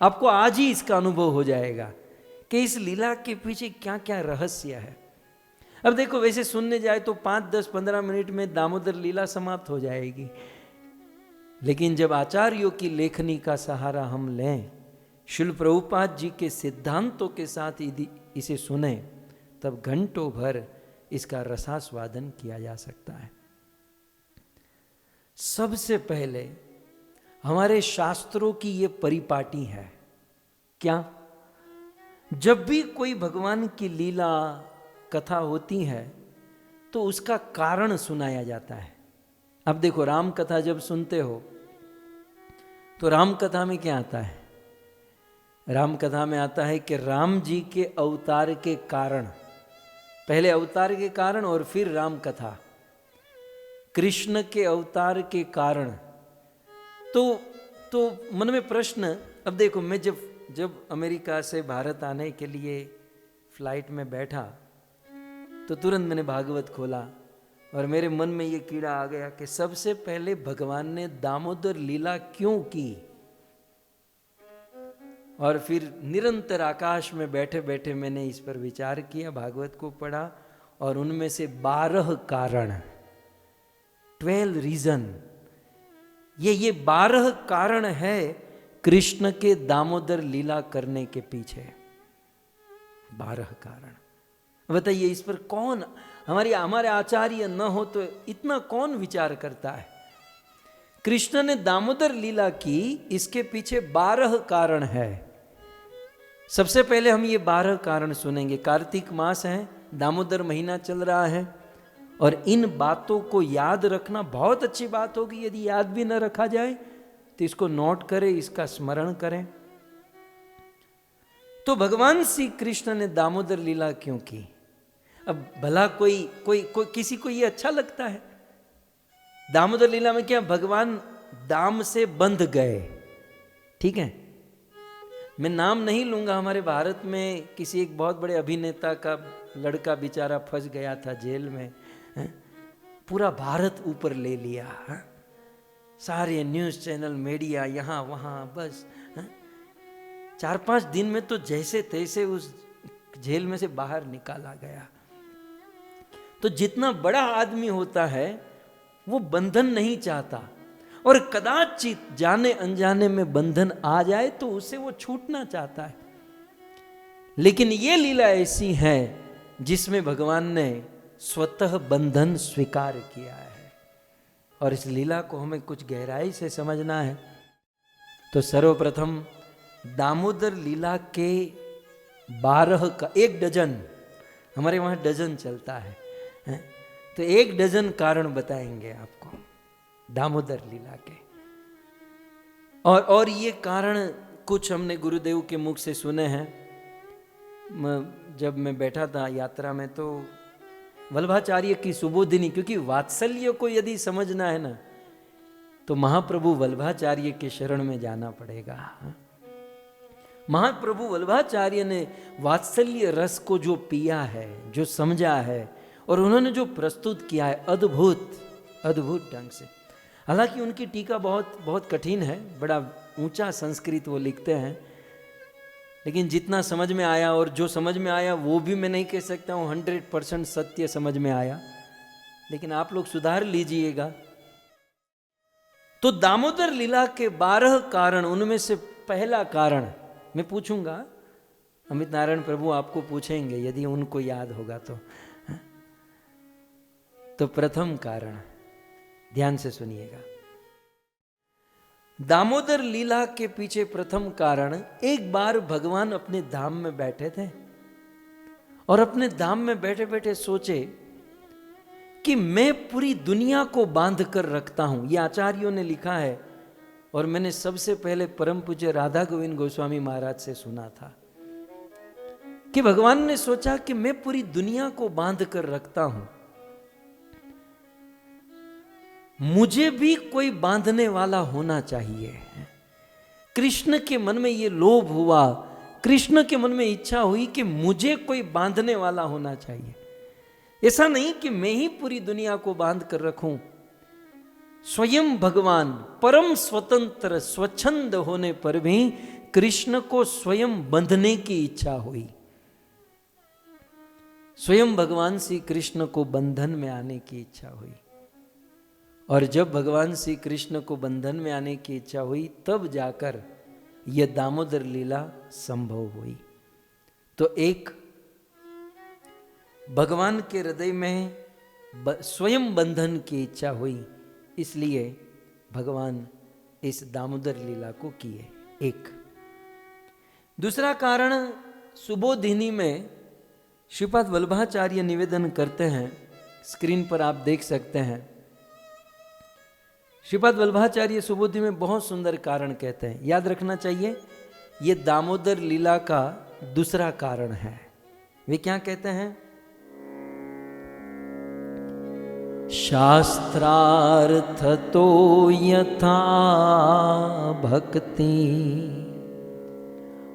आपको आज ही इसका अनुभव हो जाएगा कि इस लीला के पीछे क्या क्या रहस्य है। अब देखो, वैसे सुनने जाए तो 5, 10, 15 मिनट में दामोदर लीला समाप्त हो जाएगी, लेकिन जब आचार्यों की लेखनी का सहारा हम लें, शिल प्रभुपाद जी के सिद्धांतों के साथ यदि इसे सुने, तब घंटों भर इसका रसास्वादन किया जा सकता है। सबसे पहले हमारे शास्त्रों की ये परिपाटी है, क्या? जब भी कोई भगवान की लीला कथा होती है तो उसका कारण सुनाया जाता है। अब देखो, राम कथा जब सुनते हो तो राम कथा में क्या आता है? राम कथा में आता है कि राम जी के अवतार के कारण, पहले अवतार के कारण और फिर राम कथा, कृष्ण के अवतार के कारण। तो मन में प्रश्न, अब देखो, मैं जब अमेरिका से भारत आने के लिए फ्लाइट में बैठा तो तुरंत मैंने भागवत खोला और मेरे मन में ये कीड़ा आ गया कि सबसे पहले भगवान ने दामोदर लीला क्यों की। और फिर निरंतर आकाश में बैठे बैठे मैंने इस पर विचार किया, भागवत को पढ़ा, और उनमें से 12 कारण, 12 रीजन, ये 12 कारण है कृष्ण के दामोदर लीला करने के पीछे। 12 कारण। बताइए, इस पर कौन, हमारे आचार्य न हो तो इतना कौन विचार करता है? कृष्ण ने दामोदर लीला की, इसके पीछे 12 कारण है। सबसे पहले हम ये 12 कारण सुनेंगे। कार्तिक मास है, दामोदर महीना चल रहा है, और इन बातों को याद रखना बहुत अच्छी बात होगी। यदि याद भी न रखा जाए तो इसको नोट करें, इसका स्मरण करें। तो भगवान श्री कृष्ण ने दामोदर लीला क्यों की? अब भला कोई किसी को ये अच्छा लगता है? दामोदर लीला में क्या भगवान दाम से बंध गए? ठीक है, मैं नाम नहीं लूंगा। हमारे भारत में किसी एक बहुत बड़े अभिनेता का लड़का बेचारा फंस गया था जेल में, पूरा भारत ऊपर ले लिया, सारे न्यूज़ चैनल, मीडिया, यहाँ वहाँ, बस 4-5 दिन में तो जैसे तैसे उस जेल में से बाहर निकाला गया। तो जितना बड़ा आदमी होता है वो बंधन नहीं चाहता, और कदाचित जाने अनजाने में बंधन आ जाए तो उससे वो छूटना चाहता है। लेकिन ये लीला ऐसी है जिसमें भगवान ने स्वतः बंधन स्वीकार किया है, और इस लीला को हमें कुछ गहराई से समझना है। तो सर्वप्रथम दामोदर लीला के 12 का 1 डजन, हमारे वहाँ डजन चलता है, तो 1 डजन कारण बताएंगे आपको दामोदर लीला के। और ये कारण कुछ हमने गुरुदेव के मुख से सुने हैं। जब मैं बैठा था यात्रा में तो वल्लभाचार्य की सुबोधिनी, क्योंकि वात्सल्य को यदि समझना है ना तो महाप्रभु वल्लभाचार्य के शरण में जाना पड़ेगा। महाप्रभु वल्लभाचार्य ने वात्सल्य रस को जो पिया है, जो समझा है, और उन्होंने जो प्रस्तुत किया है अद्भुत ढंग से। हालांकि उनकी टीका बहुत कठिन है, बड़ा ऊंचा संस्कृत वो लिखते हैं, लेकिन जितना समझ में आया, और जो समझ में आया वो भी मैं नहीं कह सकता हूँ 100% सत्य समझ में आया, लेकिन आप लोग सुधार लीजिएगा। तो दामोदर लीला के 12 कारण, उनमें से पहला कारण मैं पूछूंगा, अमित नारायण प्रभु आपको पूछेंगे यदि उनको याद होगा तो प्रथम कारण ध्यान से सुनिएगा। दामोदर लीला के पीछे प्रथम कारण, एक बार भगवान अपने धाम में बैठे थे और अपने धाम में बैठे बैठे सोचे कि मैं पूरी दुनिया को बांध कर रखता हूं। यह आचार्यों ने लिखा है, और मैंने सबसे पहले परम पूज्य राधा गोविंद गोस्वामी महाराज से सुना था कि भगवान ने सोचा कि मैं पूरी दुनिया को बांध कर रखता हूं, मुझे भी कोई बांधने वाला होना चाहिए। कृष्ण के मन में ये लोभ हुआ, कृष्ण के मन में इच्छा हुई कि मुझे कोई बांधने वाला होना चाहिए। ऐसा नहीं कि मैं ही पूरी दुनिया को बांध कर रखूं। स्वयं भगवान परम स्वतंत्र स्वच्छंद होने पर भी कृष्ण को स्वयं बंधने की इच्छा हुई, स्वयं भगवान श्री कृष्ण को बंधन में आने की इच्छा हुई। और जब भगवान श्री कृष्ण को बंधन में आने की इच्छा हुई तब जाकर यह दामोदर लीला संभव हुई। तो एक भगवान के हृदय में स्वयं बंधन की इच्छा हुई, इसलिए भगवान इस दामोदर लीला को किए। एक दूसरा कारण, सुबोधिनी में श्रीपाद वल्लभाचार्य निवेदन करते हैं, स्क्रीन पर आप देख सकते हैं। श्रीपाद वल्लभाचार्य सुबोधि में बहुत सुंदर कारण कहते हैं, याद रखना चाहिए, ये दामोदर लीला का दूसरा कारण है। वे क्या कहते हैं? शास्त्रार्थ तो यथा भक्ति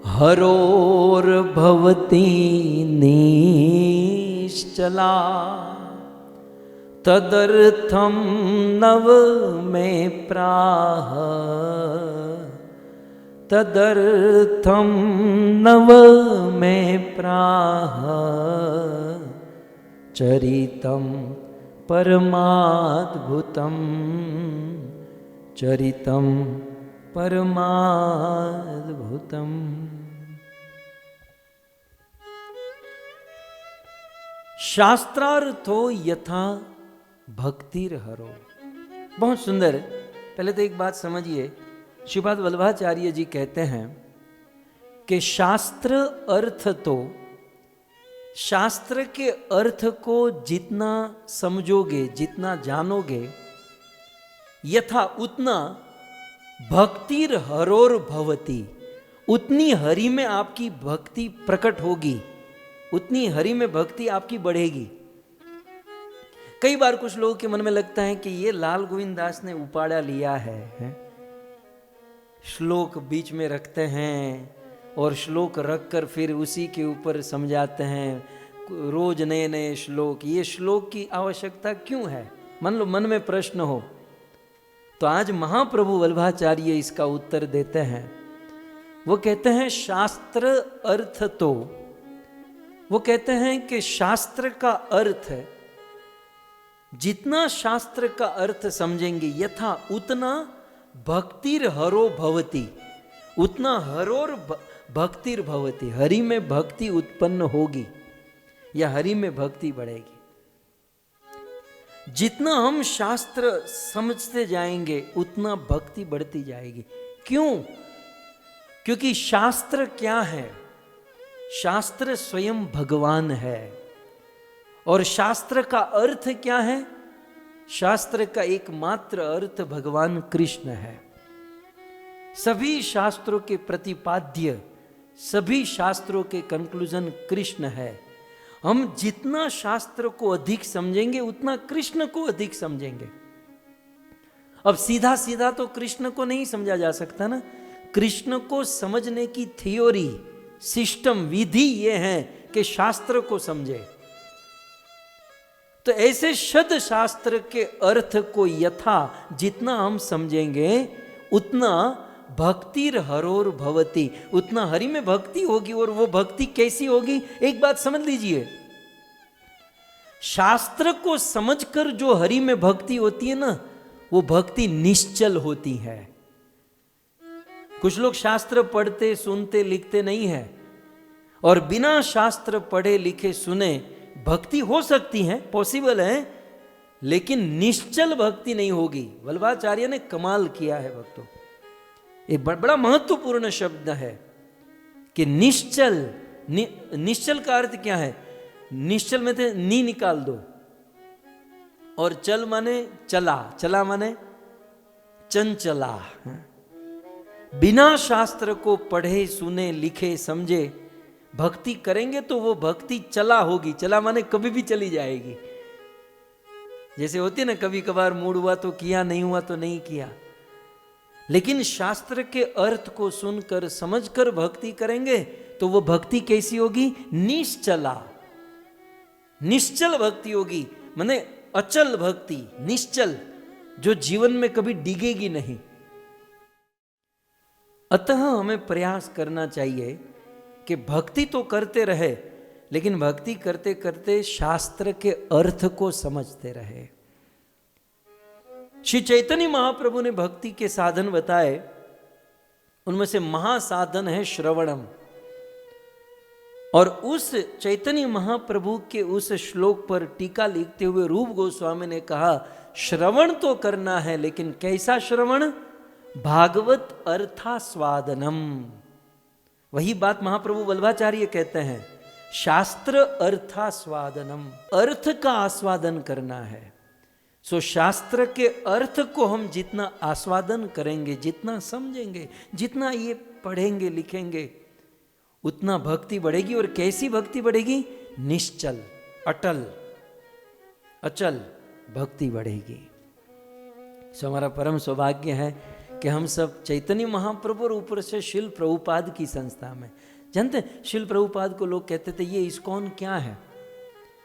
हरोर भवति निश्चला तदर्थम नव में प्राह तदर्थम नव में प्राह चरितम परमाद्भुतम चरितम परमाद्भुतम। शास्त्रार्थो यथा भक्तिर्हरो। बहुत सुंदर। पहले तो एक बात समझिए, श्रीपाद वल्लभाचार्य जी कहते हैं कि शास्त्र अर्थ, तो शास्त्र के अर्थ को जितना समझोगे, जितना जानोगे, यथा उतना भक्तिर हरोर भवती, उतनी हरि में आपकी भक्ति प्रकट होगी, उतनी हरि में भक्ति आपकी बढ़ेगी। कई बार कुछ लोगों के मन में लगता है कि ये लाल गोविंद दास ने उपाड़ा लिया है, श्लोक बीच में रखते हैं और श्लोक रखकर फिर उसी के ऊपर समझाते हैं, रोज नए नए श्लोक। ये श्लोक की आवश्यकता क्यों है? मान लो मन में प्रश्न हो तो आज महाप्रभु वल्लभाचार्य इसका उत्तर देते हैं। वो कहते हैं शास्त्र अर्थ, तो वो कहते हैं कि शास्त्र का अर्थ है, जितना शास्त्र का अर्थ समझेंगे यथा उतना भक्तिर हरो भवती, उतना हरोर भक्तिर भवती, हरि में भक्ति उत्पन्न होगी या हरि में भक्ति बढ़ेगी। जितना हम शास्त्र समझते जाएंगे उतना भक्ति बढ़ती जाएगी। क्यों? क्योंकि शास्त्र क्या है? शास्त्र स्वयं भगवान है। और शास्त्र का अर्थ क्या है? शास्त्र का एकमात्र अर्थ भगवान कृष्ण है। सभी शास्त्रों के प्रतिपाद्य, सभी शास्त्रों के कंक्लूजन कृष्ण है। हम जितना शास्त्र को अधिक समझेंगे उतना कृष्ण को अधिक समझेंगे। अब सीधा सीधा तो कृष्ण को नहीं समझा जा सकता ना। कृष्ण को समझने की थ्योरी, सिस्टम, विधि ये है कि शास्त्र को समझे। तो ऐसे शब्द शास्त्र के अर्थ को यथा जितना हम समझेंगे उतना भक्तिर हरोर भवती, उतना हरि में भक्ति होगी। और वो भक्ति कैसी होगी? एक बात समझ लीजिए, शास्त्र को समझकर जो हरि में भक्ति होती है ना, वो भक्ति निश्चल होती है। कुछ लोग शास्त्र पढ़ते, सुनते, लिखते नहीं है, और बिना शास्त्र पढ़े लिखे सुने भक्ति हो सकती है, पॉसिबल है, लेकिन निश्चल भक्ति नहीं होगी। वल्लभाचार्य ने कमाल किया है भक्तों। एक बड़ा महत्वपूर्ण शब्द है कि निश्चल। निश्चल का अर्थ क्या है? निश्चल में थे नी निकाल दो, और चल माने चला, चला माने चंचला। बिना शास्त्र को पढ़े, सुने, लिखे, समझे भक्ति करेंगे तो वो भक्ति चला होगी। चला माने कभी भी चली जाएगी। जैसे होती है ना, कभी कभार मूड हुआ तो किया, नहीं हुआ तो नहीं किया। लेकिन शास्त्र के अर्थ को सुनकर, समझकर भक्ति करेंगे तो वो भक्ति कैसी होगी? निश्चला, निश्चल भक्ति होगी। माने अचल भक्ति, निश्चल, जो जीवन में कभी डिगेगी नहीं। अतः हमें प्रयास करना चाहिए कि भक्ति तो करते रहे, लेकिन भक्ति करते करते शास्त्र के अर्थ को समझते रहे। श्री चैतन्य महाप्रभु ने भक्ति के साधन बताए, उनमें से महासाधन है श्रवणम। और उस चैतन्य महाप्रभु के उस श्लोक पर टीका लिखते हुए रूप गोस्वामी ने कहा, श्रवण तो करना है, लेकिन कैसा श्रवण? भागवत अर्थास्वादनम। वही बात महाप्रभु वल्लभाचार्य कहते हैं, शास्त्र अर्थास्वादनम, अर्थ का आस्वादन करना है। सो शास्त्र के अर्थ को हम जितना आस्वादन करेंगे, जितना समझेंगे, जितना ये पढ़ेंगे लिखेंगे, उतना भक्ति बढ़ेगी। और कैसी भक्ति बढ़ेगी? निश्चल, अटल, अचल भक्ति बढ़ेगी। सो हमारा परम सौभाग्य है कि हम सब चैतन्य महाप्रभु और ऊपर से शिल प्रभुपाद की संस्था में। जानते हैं, शिल प्रभुपाद को लोग कहते थे ये इस्कॉन क्या है।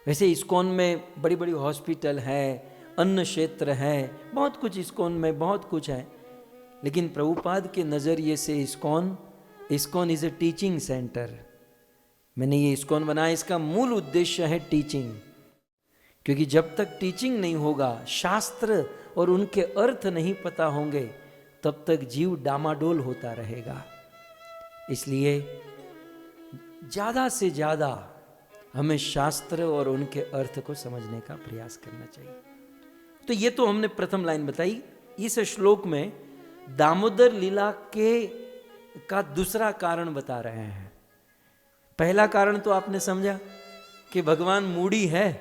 वैसे इस्कॉन में बड़ी बड़ी हॉस्पिटल है, अन्न क्षेत्र है, बहुत कुछ इस्कॉन में बहुत कुछ है, लेकिन प्रभुपाद के नज़रिए से ISKCON is a teaching centre. मैंने ये इस्कॉन बनाया, इसका मूल उद्देश्य है टीचिंग, क्योंकि जब तक टीचिंग नहीं होगा, शास्त्र और उनके अर्थ नहीं पता होंगे, तब तक जीव डामाडोल होता रहेगा। इसलिए ज़्यादा से ज़्यादा हमें शास्त्र और उनके अर्थ को समझने का प्रयास करना चाहिए। तो ये तो हमने प्रथम लाइन बताई। इस श्लोक में दामोदर लीला का दूसरा कारण बता रहे हैं। पहला कारण तो आपने समझा कि भगवान मूढ़ी है,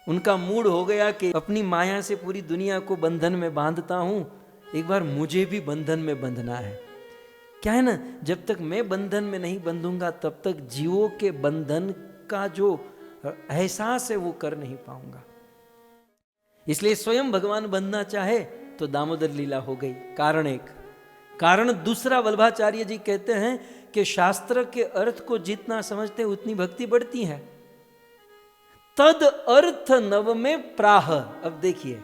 उनका मूड हो गया कि अपनी माया से पूरी दुनिया को बंधन में बांधता हूं, एक बार मुझे भी बंधन में बंधना है। क्या है ना, जब तक मैं बंधन में नहीं बंधूंगा तब तक जीवों के बंधन का जो एहसास है वो कर नहीं पाऊंगा। इसलिए स्वयं भगवान बंधना चाहे तो दामोदर लीला हो गई, कारण एक। कारण दूसरा, वल्लभाचार्य जी कहते हैं कि शास्त्र के अर्थ को जितना समझते हैं उतनी भक्ति बढ़ती है। तद अर्थ नव में प्राह। अब देखिए,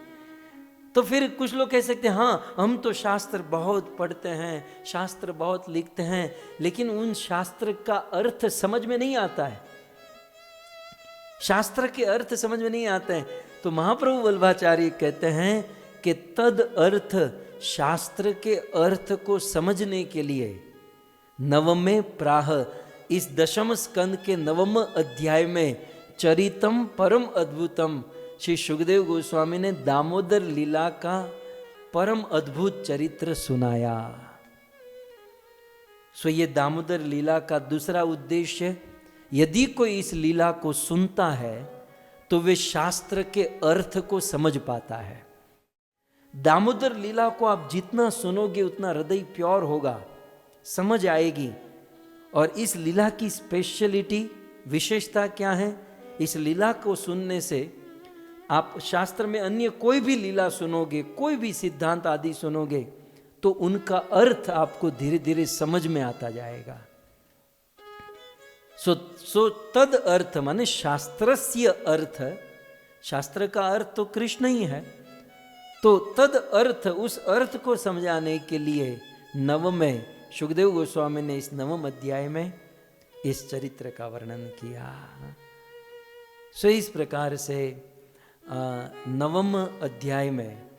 तो फिर कुछ लोग कह सकते हैं हाँ हम तो शास्त्र बहुत पढ़ते हैं, शास्त्र बहुत लिखते हैं, लेकिन उन शास्त्र का अर्थ समझ में नहीं आता है, शास्त्र के अर्थ समझ में नहीं आते हैं। तो महाप्रभु वल्लभाचार्य कहते हैं कि तद अर्थ, शास्त्र के अर्थ को समझने के लिए नवमे प्राह, इस दशम स्कंद के नवम अध्याय में चरितम परम अद्भुतम, श्री सुखदेव गोस्वामी ने दामोदर लीला का परम अद्भुत चरित्र सुनाया। सो ये दामोदर लीला का दूसरा उद्देश्य, यदि कोई इस लीला को सुनता है तो वे शास्त्र के अर्थ को समझ पाता है। दामोदर लीला को आप जितना सुनोगे उतना हृदय प्योर होगा, समझ आएगी। और इस लीला की स्पेशलिटी, विशेषता क्या है? इस लीला को सुनने से आप शास्त्र में अन्य कोई भी लीला सुनोगे, कोई भी सिद्धांत आदि सुनोगे, तो उनका अर्थ आपको धीरे धीरे समझ में आता जाएगा। सो तद अर्थ माने शास्त्रस्य अर्थ, शास्त्र का अर्थ तो कृष्ण ही है, तो तद अर्थ, उस अर्थ को समझाने के लिए नवमे सुखदेव गोस्वामी ने इस नवम अध्याय में इस चरित्र का वर्णन किया। सो इस प्रकार से नवम अध्याय में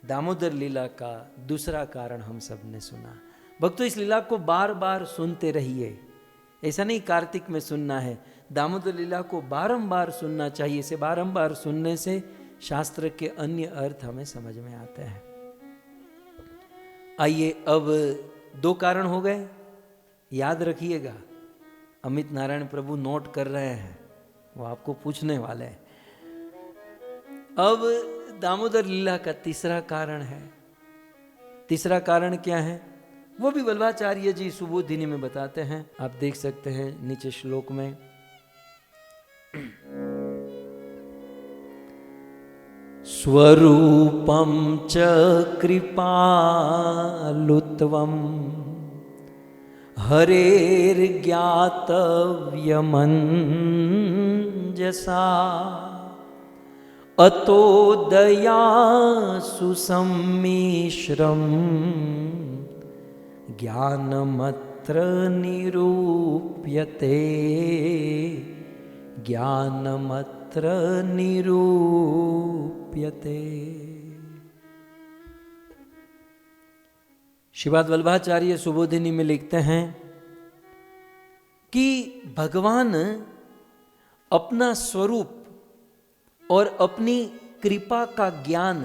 दामोदर लीला का दूसरा कारण हम सब ने सुना। भक्तों, इस लीला को बार बार सुनते रहिए, ऐसा नहीं कार्तिक में सुनना है, दामोदर लीला को बारंबार सुनना चाहिए। इसे बारंबार सुनने से शास्त्र के अन्य अर्थ हमें समझ में आते हैं। आइए, अब दो कारण हो गए, याद रखिएगा। अमित नारायण प्रभु नोट कर रहे हैं, वो आपको पूछने वाले हैं। अब दामोदर लीला का तीसरा कारण है। तीसरा कारण क्या है वो भी वल्लभाचार्य जी सुबोधिनी में बताते हैं, आप देख सकते हैं नीचे श्लोक में। स्वरूपम च कृपालुत्वम हरेर्ज्ञातव्यमंजसा अतो दया सुसम्मिश्रम ज्ञानमत्र निरूप्यते, ज्ञानमत्र निरूप्यते। श्रीपाद वल्लभाचार्य सुबोधिनी में लिखते हैं कि भगवान अपना स्वरूप और अपनी कृपा का ज्ञान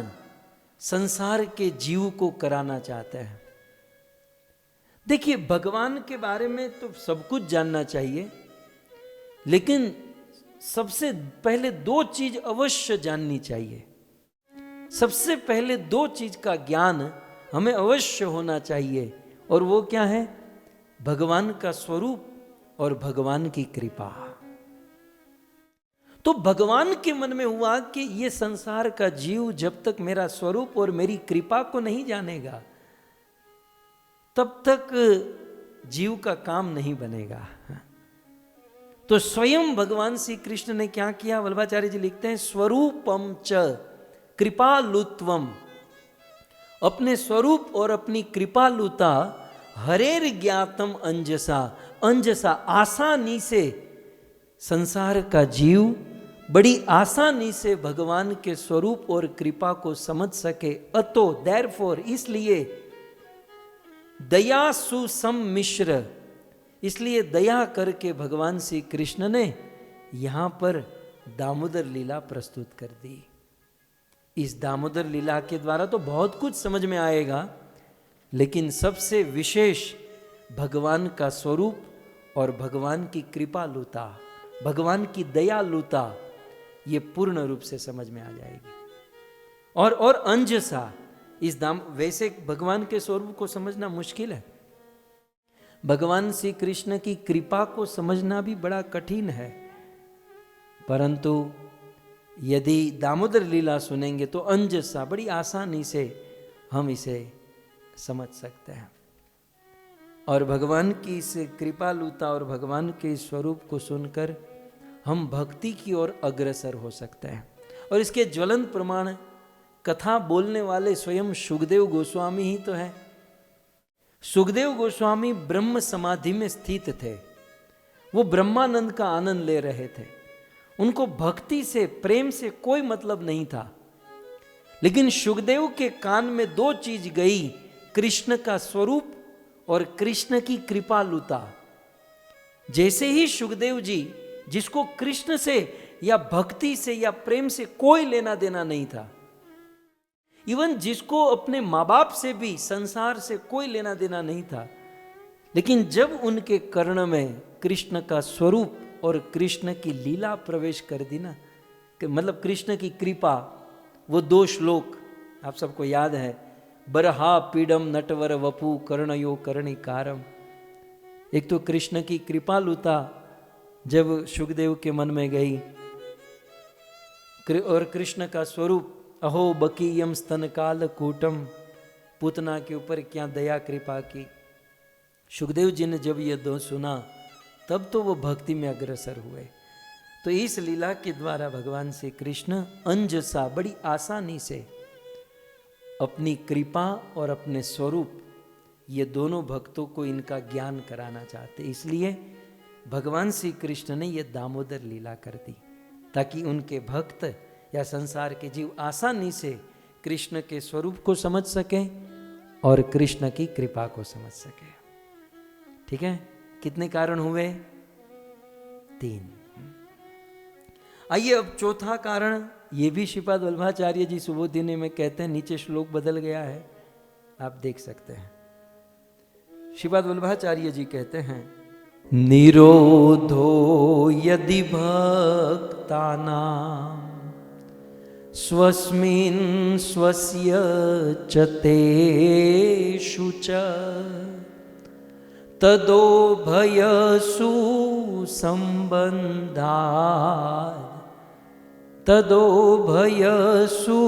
संसार के जीव को कराना चाहते हैं। देखिए, भगवान के बारे में तो सब कुछ जानना चाहिए, लेकिन सबसे पहले दो चीज अवश्य जाननी चाहिए। सबसे पहले दो चीज का ज्ञान हमें अवश्य होना चाहिए, और वो क्या है? भगवान का स्वरूप और भगवान की कृपा। तो भगवान के मन में हुआ कि ये संसार का जीव जब तक मेरा स्वरूप और मेरी कृपा को नहीं जानेगा, तब तक जीव का काम नहीं बनेगा। तो स्वयं भगवान श्री कृष्ण ने क्या किया? वल्लभाचार्य जी लिखते हैं, स्वरूपम च कृपालुत्वम, अपने स्वरूप और अपनी कृपालुता हरेर ज्ञातम अंजसा, अंजसा आसानी से संसार का जीव बड़ी आसानी से भगवान के स्वरूप और कृपा को समझ सके। अतो देयरफॉर, इसलिए दया सुसम्मिश्र, इसलिए दया करके भगवान श्री कृष्ण ने यहां पर दामोदर लीला प्रस्तुत कर दी। इस दामोदर लीला के द्वारा तो बहुत कुछ समझ में आएगा, लेकिन सबसे विशेष भगवान का स्वरूप और भगवान की कृपालुता, भगवान की दयालुता, ये पूर्ण रूप से समझ में आ जाएगी। और अंजसा, इस वैसे भगवान के स्वरूप को समझना मुश्किल है, भगवान श्री कृष्ण की कृपा को समझना भी बड़ा कठिन है, परंतु यदि दामोदर लीला सुनेंगे तो अंजसा बड़ी आसानी से हम इसे समझ सकते हैं, और भगवान की इस कृपालुता और भगवान के स्वरूप को सुनकर हम भक्ति की ओर अग्रसर हो सकते हैं। और इसके ज्वलंत प्रमाण कथा बोलने वाले स्वयं सुखदेव गोस्वामी ही तो है। सुखदेव गोस्वामी ब्रह्म समाधि में स्थित थे, वो ब्रह्मानंद का आनंद ले रहे थे, उनको भक्ति से प्रेम से कोई मतलब नहीं था, लेकिन सुखदेव के कान में दो चीज गई, कृष्ण का स्वरूप और कृष्ण की कृपालुता। जैसे ही सुखदेव जी, जिसको कृष्ण से या भक्ति से या प्रेम से कोई लेना देना नहीं था, इवन जिसको अपने माँ बाप से भी, संसार से कोई लेना देना नहीं था, लेकिन जब उनके कर्ण में कृष्ण का स्वरूप और कृष्ण की लीला प्रवेश कर दी ना, मतलब कृष्ण की कृपा, वो दो श्लोक आप सबको याद है, बरहा पीडम नटवर वपु कर्णयो कर्णिकारम। एक तो कृष्ण की कृपालुता जब सुखदेव के मन में गई, और कृष्ण का स्वरूप, अहो बकीयम स्तन काल कूटम, पूतना के ऊपर क्या दया कृपा की। सुखदेव जी ने जब ये दो सुना, तब तो वो भक्ति में अग्रसर हुए। तो इस लीला के द्वारा भगवान श्री कृष्ण अंजसा, बड़ी आसानी से अपनी कृपा और अपने स्वरूप, ये दोनों भक्तों को इनका ज्ञान कराना चाहते, इसलिए भगवान श्री कृष्ण ने ये दामोदर लीला कर दी, ताकि उनके भक्त या संसार के जीव आसानी से कृष्ण के स्वरूप को समझ सकें और कृष्ण की कृपा को समझ सकें। ठीक है, कितने कारण हुए? 3। आइए अब चौथा कारण, ये भी श्रीपाद वल्लभाचार्य जी सुबोधिनी में कहते हैं, नीचे श्लोक बदल गया है, आप देख सकते हैं। श्रीपाद वल्लभाचार्य जी कहते हैं, निरोधो यदि भक्तानां स्वस्मिन् स्वस्य च तेषु च तदो भयसु संबंधात्, तदो भयसु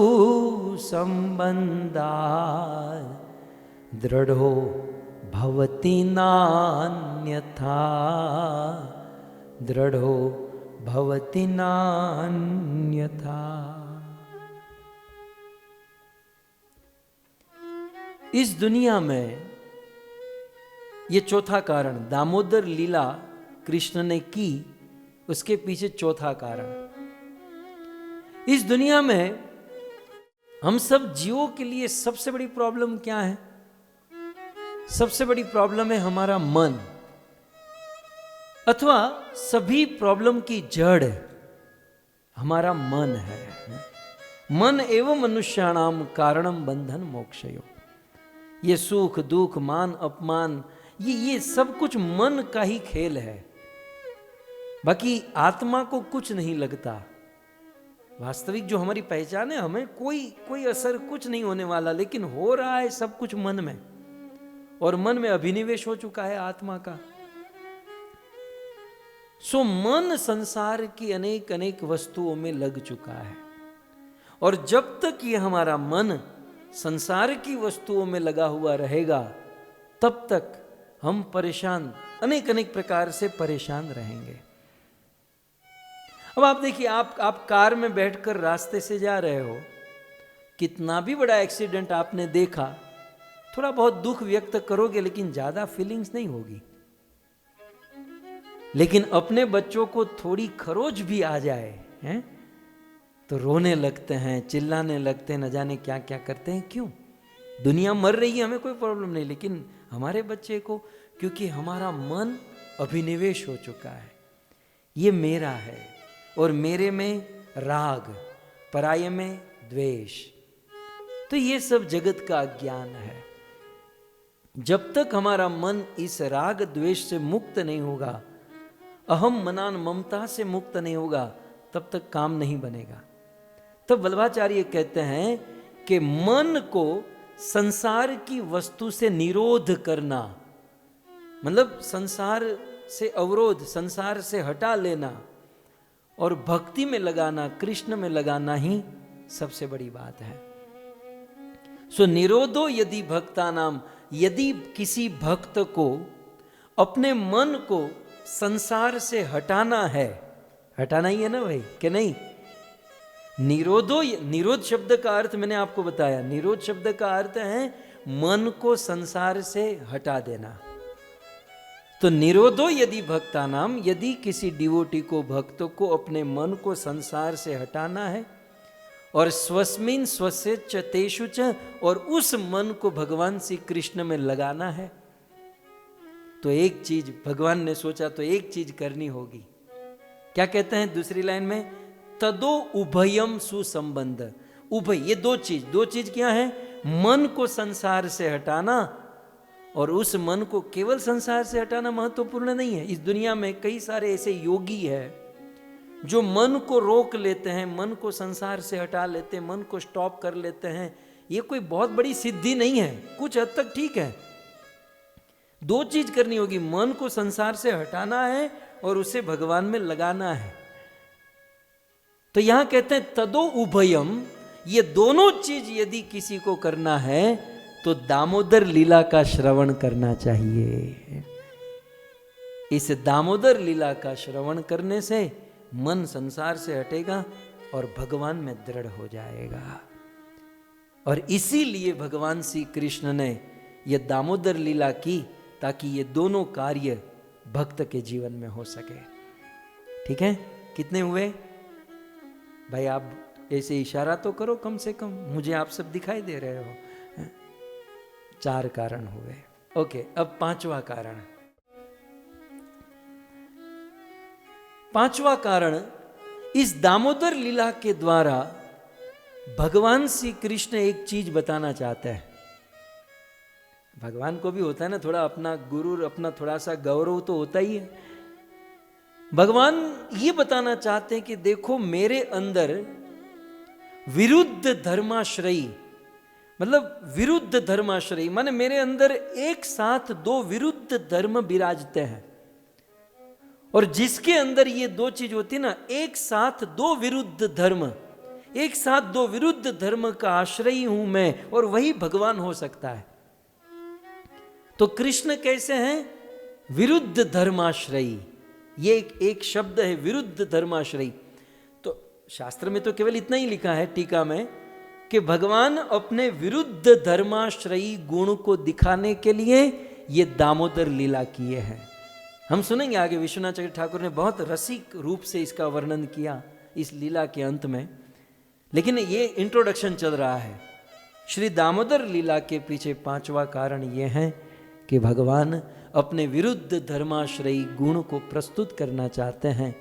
संबंधात् दृढ़ो भवति नान्यथा, दृढ़ो भवति नान्यथा। इस दुनिया में ये चौथा कारण, दामोदर लीला कृष्ण ने की, उसके पीछे चौथा कारण। इस दुनिया में हम सब जीवों के लिए सबसे बड़ी प्रॉब्लम क्या है? सबसे बड़ी प्रॉब्लम है हमारा मन, अथवा सभी प्रॉब्लम की जड़ हमारा मन है। मन एवं मनुष्याणाम कारणम बंधन मोक्षयो। ये सुख दुख मान अपमान ये सब कुछ मन का ही खेल है, बाकी आत्मा को कुछ नहीं लगता। वास्तविक जो हमारी पहचान है, हमें कोई असर कुछ नहीं होने वाला, लेकिन हो रहा है सब कुछ मन में, और मन में अभिनिवेश हो चुका है आत्मा का। सो मन संसार की अनेक अनेक वस्तुओं में लग चुका है, और जब तक ये हमारा मन संसार की वस्तुओं में लगा हुआ रहेगा, तब तक हम परेशान, अनेक अनेक प्रकार से परेशान रहेंगे। अब आप देखिए, आप कार में बैठकर रास्ते से जा रहे हो, कितना भी बड़ा एक्सीडेंट आपने देखा, थोड़ा बहुत दुख व्यक्त करोगे, लेकिन ज्यादा फीलिंग्स नहीं होगी। लेकिन अपने बच्चों को थोड़ी खरोच भी आ जाए हैं, तो रोने लगते हैं, चिल्लाने लगते हैं, न जाने क्या क्या करते हैं। क्यों? दुनिया मर रही है, हमें कोई प्रॉब्लम नहीं, लेकिन हमारे बच्चे को, क्योंकि हमारा मन अभिनिवेश हो चुका है। ये मेरा है, और मेरे में राग, पराये में द्वेष। तो ये सब जगत का ज्ञान है। जब तक हमारा मन इस राग द्वेष से मुक्त नहीं होगा, अहम मनान ममता से मुक्त नहीं होगा, तब तक काम नहीं बनेगा। तब वल्लभाचार्य कहते हैं कि मन को संसार की वस्तु से निरोध करना, मतलब संसार से अवरोध, संसार से हटा लेना और भक्ति में लगाना, कृष्ण में लगाना ही सबसे बड़ी बात है। सो निरोधो यदि भक्ता नाम, यदि किसी भक्त को अपने मन को संसार से हटाना है, हटाना ही है ना भाई, कि नहीं? निरोधो, निरोध शब्द का अर्थ मैंने आपको बताया। निरोध शब्द का अर्थ है मन को संसार से हटा देना। तो निरोधो यदि भक्ता नाम, यदि किसी डिवोटी को, भक्त को अपने मन को संसार से हटाना है और स्वस्मिन स्वस्य च तेषु च, और उस मन को भगवान श्री कृष्ण में लगाना है, तो एक चीज भगवान ने सोचा, तो एक चीज करनी होगी। क्या कहते हैं दूसरी लाइन में? तदो उभयम सुसंबंध। उभय, ये दो चीज क्या है? मन को संसार से हटाना, और उस मन को केवल संसार से हटाना महत्वपूर्ण नहीं है। इस दुनिया में कई सारे ऐसे योगी हैं जो मन को रोक लेते हैं, मन को संसार से हटा लेते हैं, मन को स्टॉप कर लेते हैं। ये कोई बहुत बड़ी सिद्धि नहीं है, कुछ हद तक ठीक है। दो चीज करनी होगी, मन को संसार से हटाना है और उसे भगवान में लगाना है। तो यहां कहते हैं तदो उभयम, ये दोनों चीज यदि किसी को करना है तो दामोदर लीला का श्रवण करना चाहिए। इस दामोदर लीला का श्रवण करने से मन संसार से हटेगा और भगवान में दृढ़ हो जाएगा। और इसीलिए भगवान श्री कृष्ण ने यह दामोदर लीला की, ताकि ये दोनों कार्य भक्त के जीवन में हो सके। ठीक है, कितने हुए भाई? आप ऐसे इशारा तो करो कम से कम, मुझे आप सब दिखाई दे रहे हो। 4 कारण हुए। ओके, अब 5वां कारण। 5वां कारण, इस दामोदर लीला के द्वारा भगवान श्री कृष्ण एक चीज बताना चाहते हैं। भगवान को भी होता है ना थोड़ा अपना गुरु, अपना थोड़ा सा गौरव तो होता ही है। भगवान ये बताना चाहते हैं कि देखो, मेरे अंदर विरुद्ध धर्माश्रयी, मतलब विरुद्ध धर्माश्रयी माने मेरे अंदर एक साथ 2 विरुद्ध धर्म विराजते हैं। और जिसके अंदर ये 2 चीज होती है ना, एक साथ 2 विरुद्ध धर्म, एक साथ 2 विरुद्ध धर्म का आश्रयी हूं मैं, और वही भगवान हो सकता है। तो कृष्ण कैसे हैं? विरुद्ध धर्माश्रयी। ये एक शब्द है, विरुद्ध धर्माश्रयी। तो शास्त्र में तो केवल इतना ही लिखा है टीका में कि भगवान अपने विरुद्ध धर्माश्रयी गुण को दिखाने के लिए ये दामोदर लीला किए हैं। हम सुनेंगे आगे, विश्वनाथ चक्रवर्ती ठाकुर ने बहुत रसिक रूप से इसका वर्णन किया इस लीला के अंत में, लेकिन ये इंट्रोडक्शन चल रहा है। श्री दामोदर लीला के पीछे पांचवा कारण ये है कि भगवान अपने विरुद्ध धर्माश्रयी गुण को प्रस्तुत करना चाहते हैं,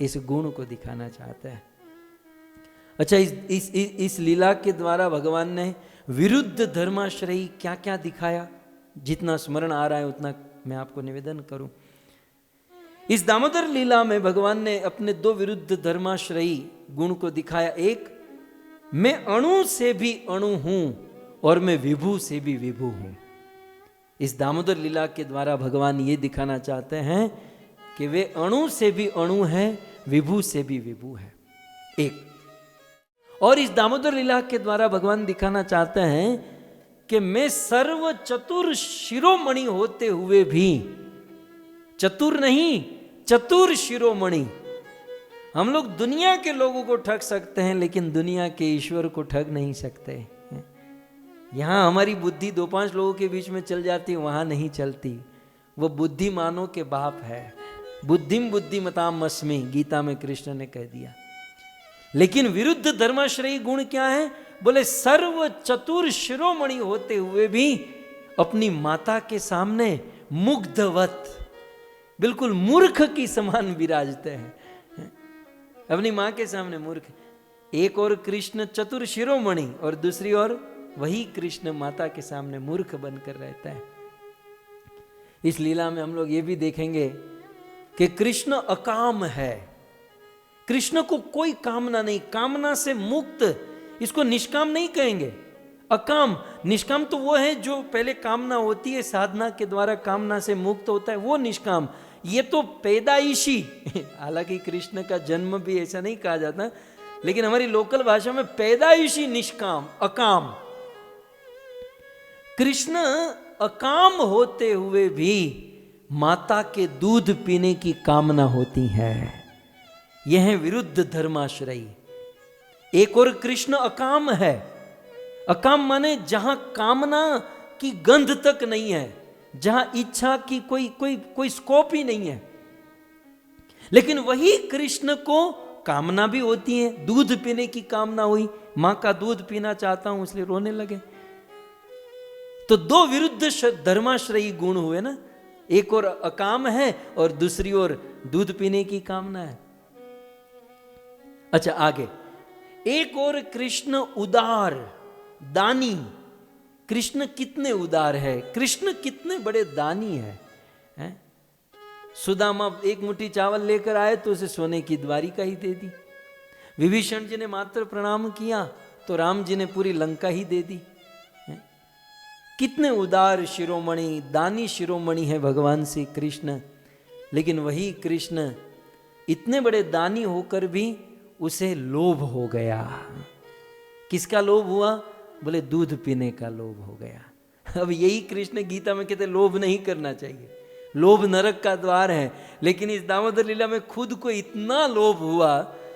इस गुण को दिखाना चाहते हैं। अच्छा, इस लीला के द्वारा भगवान ने विरुद्ध धर्माश्रयी क्या क्या दिखाया, जितना स्मरण आ रहा है उतना मैं आपको निवेदन करूं। इस दामोदर लीला में भगवान ने अपने दो विरुद्ध धर्माश्रयी गुण को दिखाया। एक, मैं अणु से भी अणु हूं और मैं विभु से भी विभु हूं। इस दामोदर लीला के द्वारा भगवान ये दिखाना चाहते हैं कि वे अणु से भी अणु हैं, विभु से भी विभु है। एक और इस दामोदर लीला के द्वारा भगवान दिखाना चाहते हैं कि मैं सर्व चतुर शिरोमणि होते हुए भी, चतुर नहीं, चतुर शिरोमणि। हम लोग दुनिया के लोगों को ठग सकते हैं, लेकिन दुनिया के ईश्वर को ठग नहीं सकते। यहां हमारी बुद्धि 2-5 लोगों के बीच में चल जाती, वहां नहीं चलती। वो बुद्धिमानों के बाप है। बुद्धिम बुद्धिमताम अस्मि, गीता में कृष्ण ने कह दिया। लेकिन विरुद्ध धर्माश्रयी गुण क्या है? बोले सर्व चतुर शिरोमणि होते हुए भी अपनी माता के सामने मुग्धवत, बिल्कुल मूर्ख की समान विराजते हैं। अपनी मां के सामने मूर्ख। एक और कृष्ण चतुर शिरोमणि और दूसरी ओर वही कृष्ण माता के सामने मूर्ख बनकर रहता है। इस लीला में हम लोग ये भी देखेंगे कि कृष्ण अकाम है। कृष्ण को कोई कामना नहीं, कामना से मुक्त। इसको निष्काम नहीं कहेंगे, अकाम। निष्काम तो वो है जो पहले कामना होती है, साधना के द्वारा कामना से मुक्त होता है, वो निष्काम। ये तो पैदाइशी, हालांकि कृष्ण का जन्म भी ऐसा नहीं कहा जाता, लेकिन हमारी लोकल भाषा में पैदाइशी निष्काम, अकाम। कृष्ण अकाम होते हुए भी माता के दूध पीने की कामना होती है। यह है विरुद्ध धर्माश्रयी। एक और कृष्ण अकाम है। अकाम माने जहां कामना की गंध तक नहीं है, जहां इच्छा की कोई स्कोप ही नहीं है। लेकिन वही कृष्ण को कामना भी होती है। दूध पीने की कामना हुई, मां का दूध पीना चाहता हूं इसलिए रोने लगे। तो दो विरुद्ध धर्माश्रयी गुण हुए ना। एक और अकाम है और दूसरी ओर दूध पीने की कामना है। अच्छा, आगे एक और कृष्ण उदार, दानी। कृष्ण कितने उदार है, कृष्ण कितने बड़े दानी है? सुदामा एक मुट्ठी चावल लेकर आए तो उसे सोने की द्वारिका ही दे दी। विभीषण जी ने मात्र प्रणाम किया तो राम जी ने पूरी लंका ही दे दी। कितने उदार शिरोमणि, दानी शिरोमणि है भगवान श्री कृष्ण। लेकिन वही कृष्ण इतने बड़े दानी होकर भी उसे लोभ हो गया। किसका लोभ हुआ? बोले दूध पीने का लोभ हो गया। अब यही कृष्ण गीता में कहते लोभ नहीं करना चाहिए, लोभ नरक का द्वार है। लेकिन इस दामोदर लीला में खुद को इतना लोभ हुआ,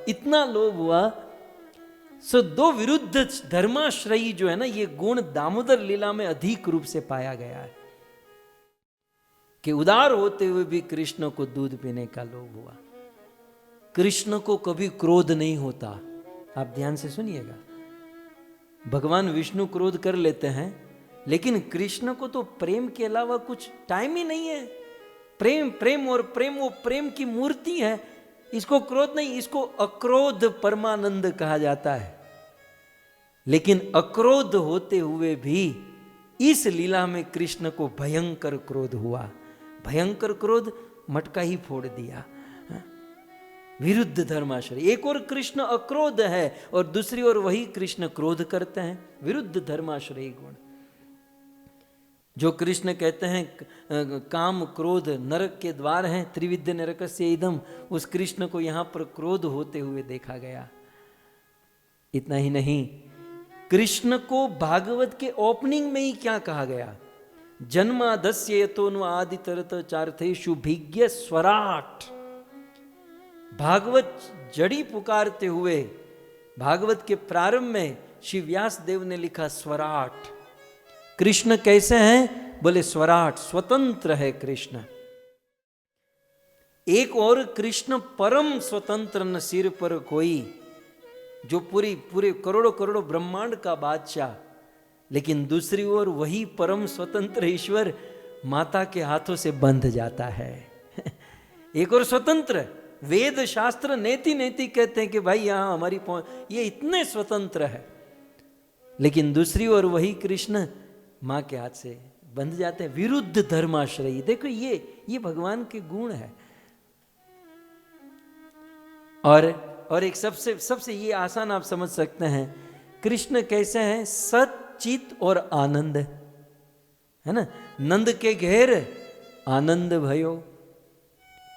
इतना लोभ हुआ। सो दो विरुद्ध धर्माश्रयी जो है ना, ये गुण दामोदर लीला में अधिक रूप से पाया गया है कि उदार होते हुए भी कृष्ण को दूध पीने का लोभ हुआ। कृष्ण को कभी क्रोध नहीं होता। आप ध्यान से सुनिएगा, भगवान विष्णु क्रोध कर लेते हैं, लेकिन कृष्ण को तो प्रेम के अलावा कुछ टाइम ही नहीं है। प्रेम प्रेम और प्रेम, वो प्रेम की मूर्ति है। इसको क्रोध नहीं, इसको अक्रोध परमानंद कहा जाता है। लेकिन अक्रोध होते हुए भी इस लीला में कृष्ण को भयंकर क्रोध हुआ। भयंकर क्रोध, मटका ही फोड़ दिया। विरुद्ध धर्माश्रय। एक और कृष्ण अक्रोध है और दूसरी ओर वही कृष्ण क्रोध करते हैं। विरुद्ध धर्माश्रयी गुण। जो कृष्ण कहते हैं काम क्रोध नरक के द्वार हैं, त्रिविद्य नरकस्य इदम, उस कृष्ण को यहां पर क्रोध होते हुए देखा गया। इतना ही नहीं, कृष्ण को भागवत के ओपनिंग में ही क्या कहा गया? जन्मादस्य यतोनु आदितरत चार्थेषु भिज्ञ स्वराट। भागवत जड़ी पुकारते हुए भागवत के प्रारंभ में श्री व्यास देव ने लिखा स्वराट। कृष्ण कैसे हैं? बोले स्वराट, स्वतंत्र है कृष्ण। एक और कृष्ण परम स्वतंत्र न सिर पर कोई, जो पूरे करोड़ों करोड़ों ब्रह्मांड का बादशाह, लेकिन दूसरी ओर वही परम स्वतंत्र ईश्वर माता के हाथों से बंध जाता है। एक और स्वतंत्र, वेद शास्त्र नेति नेति कहते हैं कि भाई यहां हमारी ये इतने स्वतंत्र है, लेकिन दूसरी ओर वही कृष्ण मां के हाथ से बंध जाते हैं। विरुद्ध धर्माश्रयी, देखो ये भगवान के गुण है। और एक सबसे ये आसान आप समझ सकते हैं, कृष्ण कैसे हैं? सच्चित और आनंद, है ना। नंद के घेर आनंद भयो,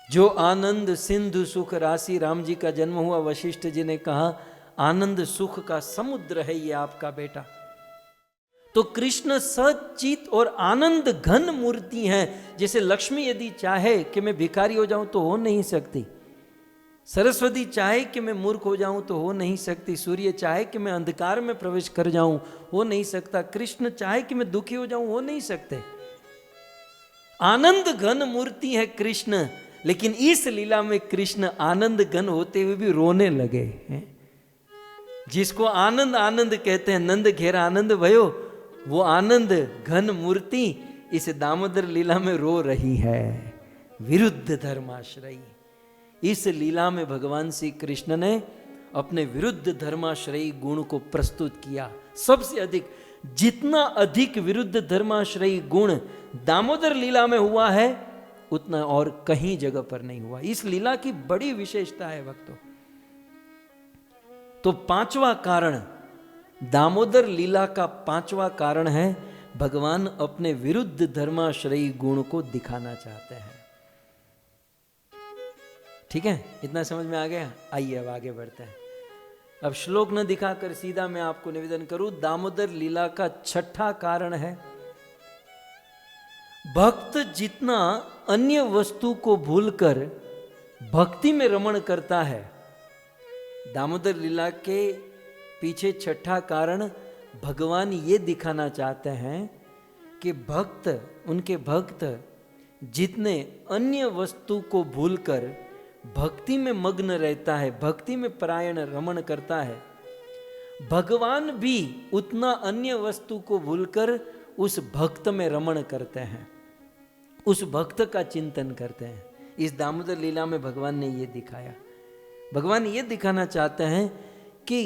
जो आनंद सिंधु सुख राशि। राम जी का जन्म हुआ, वशिष्ठ जी ने कहा आनंद सुख का समुद्र है ये आपका बेटा। तो कृष्ण सच्चित और आनंद घन मूर्ति हैं। जैसे लक्ष्मी यदि चाहे कि मैं भिखारी हो जाऊं तो हो नहीं सकती, सरस्वती चाहे कि मैं मूर्ख हो जाऊं तो हो नहीं सकती, सूर्य चाहे कि मैं अंधकार में प्रवेश कर जाऊं हो नहीं सकता, कृष्ण चाहे कि मैं दुखी हो जाऊं हो नहीं सकते। आनंद घन मूर्ति है कृष्ण, लेकिन इस लीला में कृष्ण आनंद घन होते हुए भी रोने लगे हैं। जिसको आनंद आनंद कहते हैं, नंद घेर आनंद भयो, वो आनंद घन मूर्ति इस दामोदर लीला में रो रही है। विरुद्ध धर्माश्रयी, इस लीला में भगवान श्री कृष्ण ने अपने विरुद्ध धर्माश्रयी गुण को प्रस्तुत किया। सबसे अधिक, जितना अधिक विरुद्ध धर्माश्रयी गुण दामोदर लीला में हुआ है उतना और कहीं जगह पर नहीं हुआ। इस लीला की बड़ी विशेषता है भक्तों। तो पांचवा कारण, दामोदर लीला का पांचवा कारण है, भगवान अपने विरुद्ध धर्माश्रयी गुण को दिखाना चाहते हैं। ठीक है, इतना समझ में आ गया? आइए अब आगे बढ़ते हैं। अब श्लोक न दिखाकर सीधा मैं आपको निवेदन करूं, दामोदर लीला का छठा कारण है, भक्त जितना अन्य वस्तु को भूलकर भक्ति में रमण करता है, दामोदर लीला के पीछे छठा कारण भगवान ये दिखाना चाहते हैं कि भक्त, उनके भक्त जितने अन्य वस्तु को भूलकर भक्ति में मग्न रहता है, भक्ति में परायण रमण करता है, भगवान भी उतना अन्य वस्तु को भूलकर उस भक्त में रमण करते हैं, उस भक्त का चिंतन करते हैं। इस दामोदर लीला में भगवान ने ये दिखाया। भगवान ये दिखाना चाहते हैं कि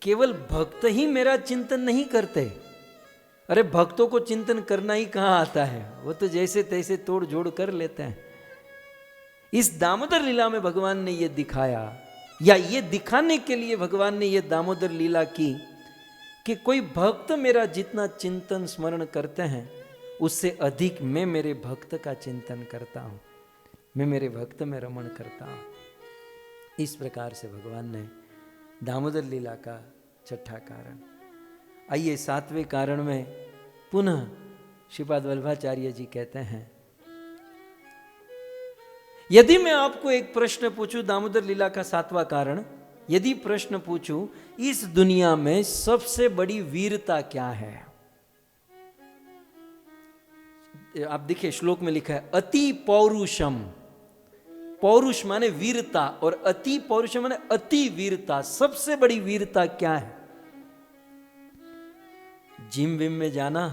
केवल भक्त ही मेरा चिंतन नहीं करते। अरे भक्तों को चिंतन करना ही कहाँ आता है, वो तो जैसे तैसे तोड़ जोड़ कर लेते हैं। इस दामोदर लीला में भगवान ने ये दिखाया, या ये दिखाने के लिए भगवान ने ये दामोदर लीला की कि कोई भक्त मेरा जितना चिंतन स्मरण करते हैं उससे अधिक मैं मेरे भक्त का चिंतन करता हूं, मैं मेरे भक्त में रमण करता हूं। इस प्रकार से भगवान ने दामोदर लीला का छठा कारण। आइए सातवें कारण में पुनः श्रीपाद वल्लभाचार्य जी कहते हैं, यदि मैं आपको एक प्रश्न पूछूं, दामोदर लीला का सातवां कारण, यदि प्रश्न पूछूं इस दुनिया में सबसे बड़ी वीरता क्या है? आप देखिए श्लोक में लिखा है अति पौरुषम। पौरुष माने वीरता और अति पौरुषम माने अति वीरता। सबसे बड़ी वीरता क्या है? जिम विम में जाना,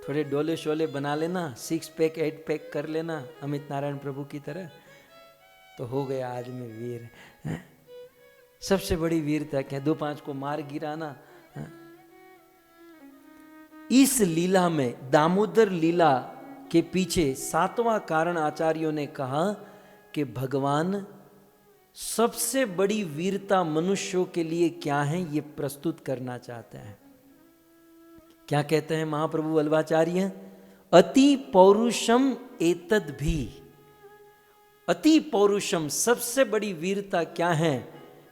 थोड़े डोले शोले बना लेना, 6 पैक 8 पैक कर लेना अमित नारायण प्रभु की तरह, तो हो गया आज में वीर है? सबसे बड़ी वीरता क्या? 2-5 को मार गिराना है? इस लीला में, दामोदर लीला के पीछे सातवां कारण आचार्यों ने कहा कि भगवान सबसे बड़ी वीरता मनुष्यों के लिए क्या है ये प्रस्तुत करना चाहते हैं। क्या कहते हैं महाप्रभु वल्लभाचार्य? अति पौरुषम एतद भी। अति पौरुषम, सबसे बड़ी वीरता क्या है?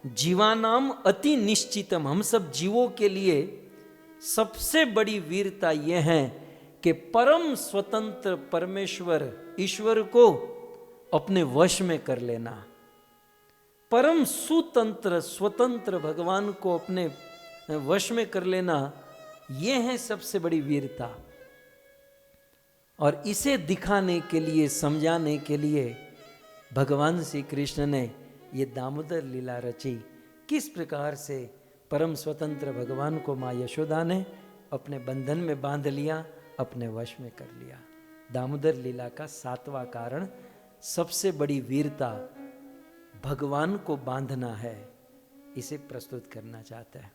जीवानाम अति निश्चितम। हम सब जीवों के लिए सबसे बड़ी वीरता यह है कि परम स्वतंत्र परमेश्वर ईश्वर को अपने वश में कर लेना, परम सुतंत्र स्वतंत्र भगवान को अपने वश में कर लेना, ये है सबसे बड़ी वीरता। और इसे दिखाने के लिए, समझाने के लिए भगवान श्री कृष्ण ने ये दामोदर लीला रची। किस प्रकार से परम स्वतंत्र भगवान को माँ यशोदा ने अपने बंधन में बांध लिया, अपने वश में कर लिया। दामोदर लीला का 7वां कारण, सबसे बड़ी वीरता भगवान को बांधना है, इसे प्रस्तुत करना चाहता है।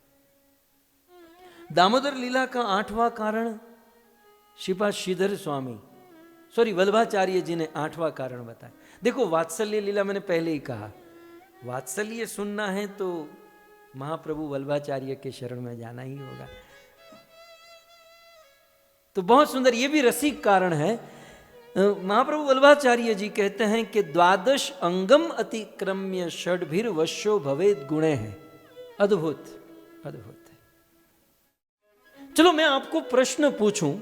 दामोदर लीला का 8वां कारण श्रीपाद श्रीधर स्वामी, वल्लभाचार्य जी ने 8वां कारण बताया। देखो, वात्सल्य लीला मैंने पहले ही कहा, वात्सल्य सुनना है तो महाप्रभु वल्लभाचार्य के शरण में जाना ही होगा। तो बहुत सुंदर, ये भी रसिक कारण है। महाप्रभु वल्लभाचार्य जी कहते हैं कि 12 अंगम अतिक्रम्य षड्भिर वशो भवेद गुणे हैं। अद्भुत, अद्भुत है। चलो मैं आपको प्रश्न पूछूं,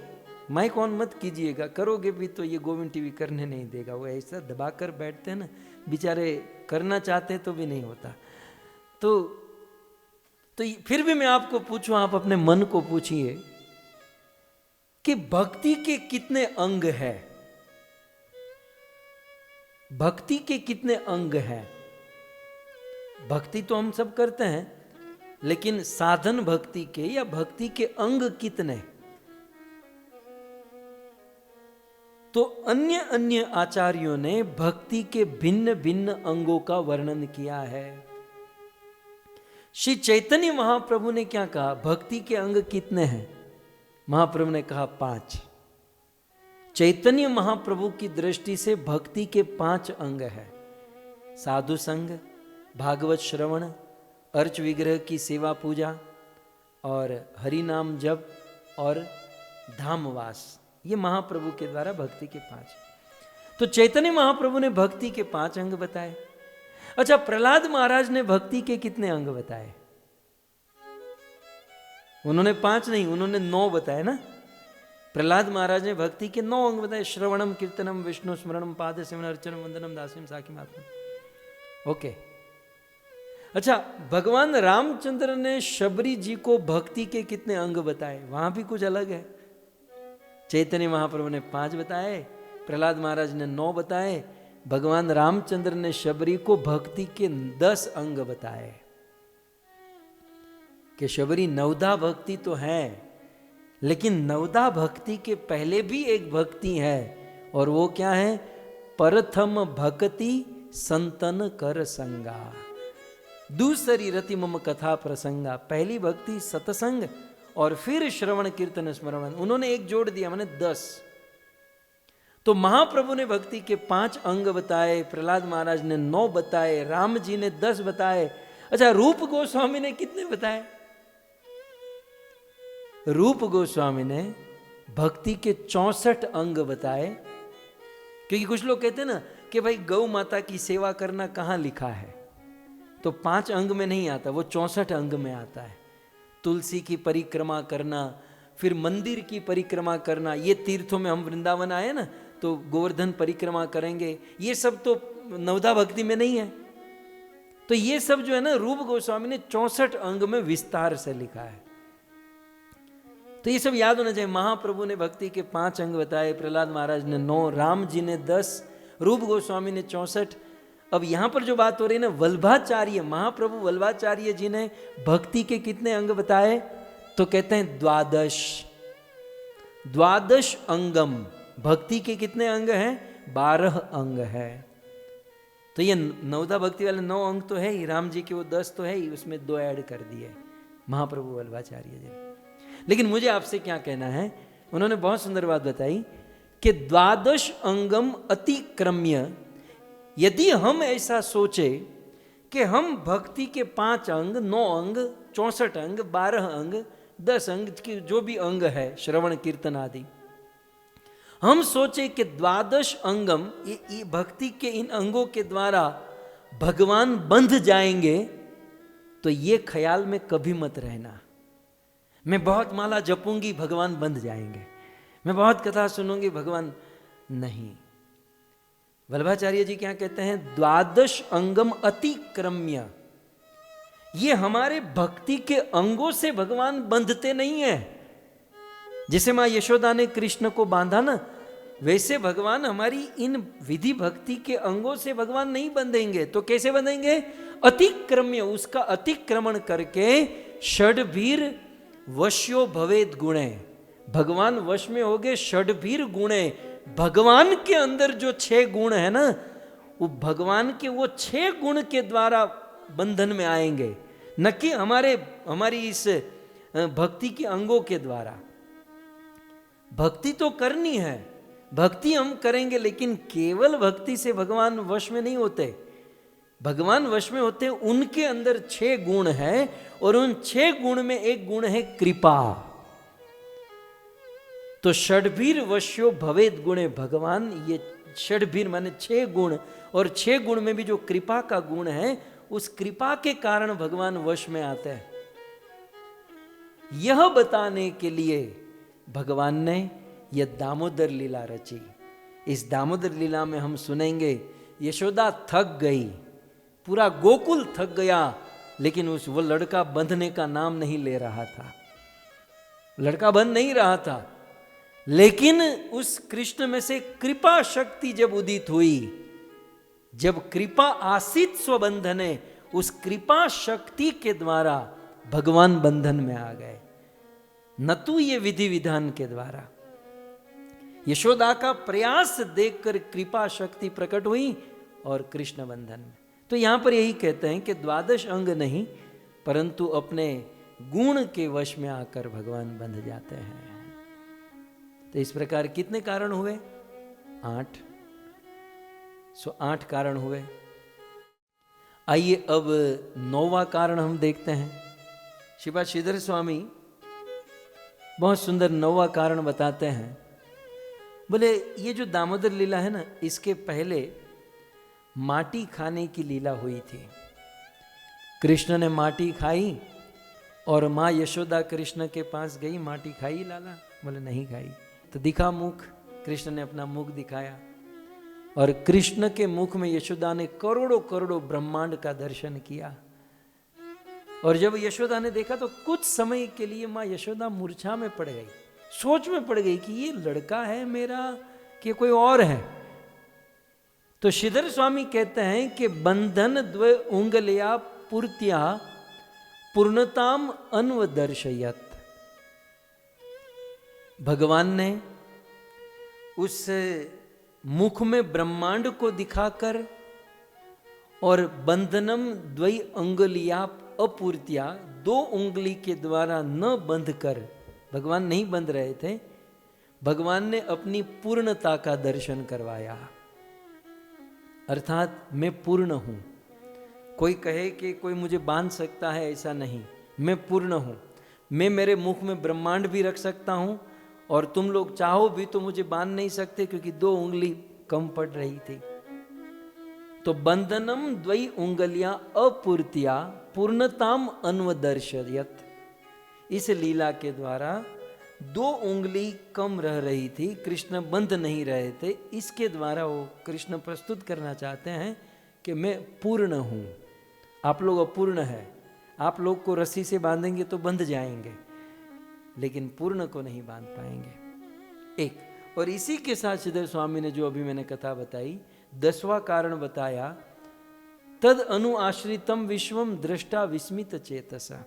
माइक ऑन मत कीजिएगा, करोगे भी तो ये गोविंद टीवी करने नहीं देगा। वो ऐसा दबाकर बैठते हैं ना, बेचारे करना चाहते तो भी नहीं होता। तो फिर भी मैं आपको पूछूं, आप अपने मन को पूछिए कि भक्ति के कितने अंग हैं? भक्ति के कितने अंग हैं? भक्ति तो हम सब करते हैं, लेकिन साधन भक्ति के या भक्ति के अंग कितने? तो अन्य अन्य आचार्यों ने भक्ति के भिन्न भिन्न अंगों का वर्णन किया है। श्री चैतन्य महाप्रभु ने क्या कहा? भक्ति के अंग कितने हैं? महाप्रभु ने कहा 5। चैतन्य महाप्रभु की दृष्टि से भक्ति के 5 अंग हैं। साधु संग, भागवत श्रवण, अर्च विग्रह की सेवा पूजा, और हरि नाम जप, और धामवास। ये महाप्रभु के द्वारा भक्ति के 5। तो चैतन्य महाप्रभु ने भक्ति के 5 अंग बताए। अच्छा, प्रहलाद महाराज ने भक्ति के कितने अंग बताए? उन्होंने 5 नहीं, उन्होंने 9 बताए ना। प्रहलाद महाराज ने भक्ति के 9 अंग बताए। श्रवणम, कीर्तनम, विष्णु स्मरणम, पाद सेवन, अर्चनम, वंदनम, दास्यम, साखी मातम। ओके। अच्छा, भगवान रामचंद्र ने शबरी जी को भक्ति के कितने अंग बताए? वहां भी कुछ अलग है। चैतन्य महाप्रभु ने 5 बताए, प्रहलाद महाराज ने 9 बताए, भगवान रामचंद्र ने शबरी को भक्ति के 10 अंग बताए। कि शबरी नवदा भक्ति तो है, लेकिन नवदा भक्ति के पहले भी एक भक्ति है, और वो क्या है? परथम भक्ति संतन कर संगा, दूसरी रति मम कथा प्रसंगा। पहली भक्ति सतसंग, और फिर श्रवण कीर्तन स्मरण। उन्होंने एक जोड़ दिया, माने 10। तो महाप्रभु ने भक्ति के 5 अंग बताए, प्रहलाद महाराज ने 9 बताए, राम जी ने 10 बताए। अच्छा, रूप गोस्वामी ने कितने बताए? रूप गोस्वामी ने भक्ति के 64 अंग बताए। क्योंकि कुछ लोग कहते हैं ना कि भाई गौ माता की सेवा करना कहाँ लिखा है, तो 5 अंग में नहीं आता, वो 64 अंग में आता है। तुलसी की परिक्रमा करना, फिर मंदिर की परिक्रमा करना, ये तीर्थों में हम वृंदावन आए ना, तो गोवर्धन परिक्रमा करेंगे, ये सब तो नवदा भक्ति में नहीं है। तो ये सब जो है ना, रूप गोस्वामी ने 64 अंग में विस्तार से लिखा है। तो ये सब याद होना चाहिए। महाप्रभु ने भक्ति के 5 अंग बताए, प्रहलाद महाराज ने 9, राम जी ने 10, रूप गोस्वामी ने 64। अब यहां पर जो बात हो रही है ना, वल्लभाचार्य, महाप्रभु वल्लभाचार्य जी ने भक्ति के कितने अंग बताए? तो कहते हैं 12 अंगम। भक्ति के कितने अंग हैं? 12 अंग है। तो ये नवदा भक्ति वाले 9 अंग तो है ही, राम जी के वो 10 तो है ही, उसमें 2 ऐड कर दिए महाप्रभु वल्लभाचार्य जी ने। लेकिन मुझे आपसे क्या कहना है, उन्होंने बहुत सुंदर बात बताई कि 12 अंगम अतिक्रम्य। यदि हम ऐसा सोचे कि हम भक्ति के 5 अंग, 9 अंग, 64 अंग, 12 अंग, 10 अंग की जो भी अंग है, श्रवण कीर्तन आदि, हम सोचे कि 12 अंगम, ये भक्ति के इन अंगों के द्वारा भगवान बंध जाएंगे, तो ये ख्याल में कभी मत रहना। मैं बहुत माला जपूंगी, भगवान बंध जाएंगे। मैं बहुत कथा सुनूंगी, भगवान नहीं। वल्लभाचार्य जी क्या कहते हैं? 12 अंगम अतिक्रम्य। ये हमारे भक्ति के अंगों से भगवान बंधते नहीं है, जैसे माँ यशोदा ने कृष्ण को बांधा ना, वैसे भगवान हमारी इन विधि भक्ति के अंगों से भगवान नहीं बंधेंगे। तो कैसे बंधेंगे? अतिक्रम्य, उसका अतिक्रमण करके षड्भीर वश्यो भवेद गुणे, भगवान वश में हो गए षड्भीर गुणे। भगवान के अंदर जो 6 गुण है ना, वो भगवान के वो 6 गुण के द्वारा बंधन में आएंगे, न कि हमारी इस भक्ति के अंगों के द्वारा। भक्ति तो करनी है, भक्ति हम करेंगे, लेकिन केवल भक्ति से भगवान वश में नहीं होते। भगवान वश में होते उनके अंदर 6 गुण हैं, और उन 6 गुण में एक गुण है कृपा। तो षड्भीर वश्यो भवेद गुणे, भगवान ये षड्भीर माने 6 गुण, और 6 गुण में भी जो कृपा का गुण है, उस कृपा के कारण भगवान वश में आते हैं। यह बताने के लिए भगवान ने यह दामोदर लीला रची। इस दामोदर लीला में हम सुनेंगे यशोदा थक गई, पूरा गोकुल थक गया, लेकिन वो लड़का बंधने का नाम नहीं ले रहा था, लड़का बंध नहीं रहा था। लेकिन उस कृष्ण में से कृपा शक्ति जब उदित हुई, जब कृपा आसित स्वबंधने, उस कृपा शक्ति के द्वारा भगवान बंधन में आ गए, न तो ये विधि विधान के द्वारा। यशोदा का प्रयास देखकर कृपा शक्ति प्रकट हुई और कृष्ण बंधन में। तो यहां पर यही कहते हैं कि द्वादश अंग नहीं, परंतु अपने गुण के वश में आकर भगवान बंध जाते हैं। तो इस प्रकार कितने कारण हुए? 8। 8 कारण हुए। आइए अब 9वां कारण हम देखते हैं। श्रीपाद श्रीधर स्वामी बहुत सुंदर 9वां कारण बताते हैं। बोले ये जो दामोदर लीला है ना, इसके पहले माटी खाने की लीला हुई थी। कृष्ण ने माटी खाई और माँ यशोदा कृष्ण के पास गई, माटी खाई लाला? बोले नहीं खाई। तो दिखा मुख, कृष्ण ने अपना मुख दिखाया, और कृष्ण के मुख में यशोदा ने करोड़ों करोड़ों ब्रह्मांड का दर्शन किया। और जब यशोदा ने देखा तो कुछ समय के लिए माँ यशोदा मूर्छा में पड़ गई, सोच में पड़ गई कि ये लड़का है मेरा कि कोई और है। तो श्रीधर स्वामी कहते हैं कि बंधन द्वय उंगलिया पूर्त्या पूर्णताम अन्वदर्शयत। भगवान ने उस मुख में ब्रह्मांड को दिखाकर और बंधनम द्वय अंगुलिया अपूर्त्या, 2 उंगली के द्वारा न बंध कर, भगवान नहीं बंध रहे थे, भगवान ने अपनी पूर्णता का दर्शन करवाया। अर्थात मैं पूर्ण हूं। कोई कहे कि कोई मुझे बांध सकता है, ऐसा नहीं, मैं पूर्ण हूं। मैं मेरे मुख में ब्रह्मांड भी रख सकता हूं, और तुम लोग चाहो भी तो मुझे बांध नहीं सकते, क्योंकि 2 उंगली कम पड़ रही थी। तो बंधनम द्वय उंगलियां अपूर्तिया पूर्णताम अन्वदर्शयत। इस लीला के द्वारा 2 उंगली कम रह रही थी, कृष्ण बंध नहीं रहे थे। इसके द्वारा वो कृष्ण प्रस्तुत करना चाहते हैं कि मैं पूर्ण हूं, आप लोग अपूर्ण है। आप लोग को रस्सी से बांधेंगे तो बंध जाएंगे, लेकिन पूर्ण को नहीं बांध पाएंगे। एक और इसी के साथ श्रीधर स्वामी ने जो अभी मैंने कथा बताई, 10वां कारण बताया, तद अनु आश्रितम विश्वम दृष्टा विस्मित चेतसा,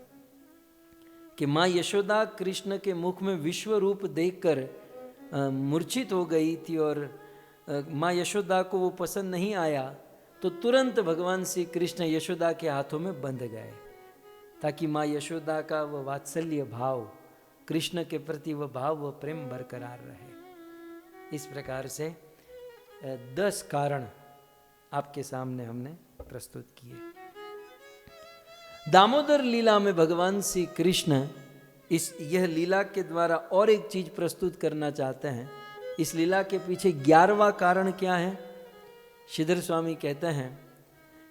कि माँ यशोदा कृष्ण के मुख में विश्व रूप देखकर मूर्छित हो गई थी, और माँ यशोदा को वो पसंद नहीं आया, तो तुरंत भगवान श्री कृष्ण यशोदा के हाथों में बंध गए, ताकि माँ यशोदा का वह वात्सल्य भाव, कृष्ण के प्रति वह भाव, वह प्रेम बरकरार रहे। इस प्रकार से 10 कारण आपके सामने हमने प्रस्तुत किए। दामोदर लीला में भगवान श्री कृष्ण यह लीला के द्वारा और एक चीज प्रस्तुत करना चाहते हैं। इस लीला के पीछे 11वां कारण क्या है? श्रीधर स्वामी कहते हैं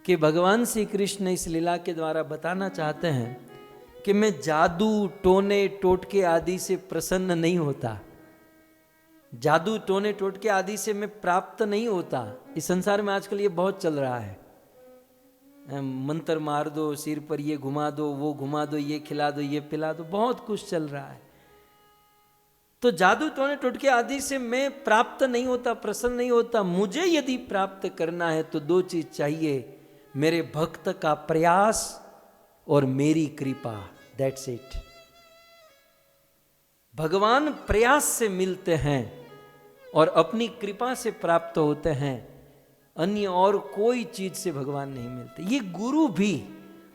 कि भगवान श्री कृष्ण इस लीला के द्वारा बताना चाहते हैं कि मैं जादू टोने टोटके आदि से प्रसन्न नहीं होता, जादू टोने टोटके आदि से मैं प्राप्त नहीं होता। इस संसार में आजकल ये बहुत चल रहा है, मंत्र मार दो, सिर पर ये घुमा दो, वो घुमा दो, ये खिला दो, ये पिला दो, बहुत कुछ चल रहा है। तो जादू टोने टोटके आदि से मैं प्राप्त नहीं होता, प्रसन्न नहीं होता। मुझे यदि प्राप्त करना है तो दो चीज चाहिए, मेरे भक्त का प्रयास और मेरी कृपा। That's it. भगवान प्रयास से मिलते हैं और अपनी कृपा से प्राप्त होते हैं, अन्य और कोई चीज से भगवान नहीं मिलते। ये गुरु भी,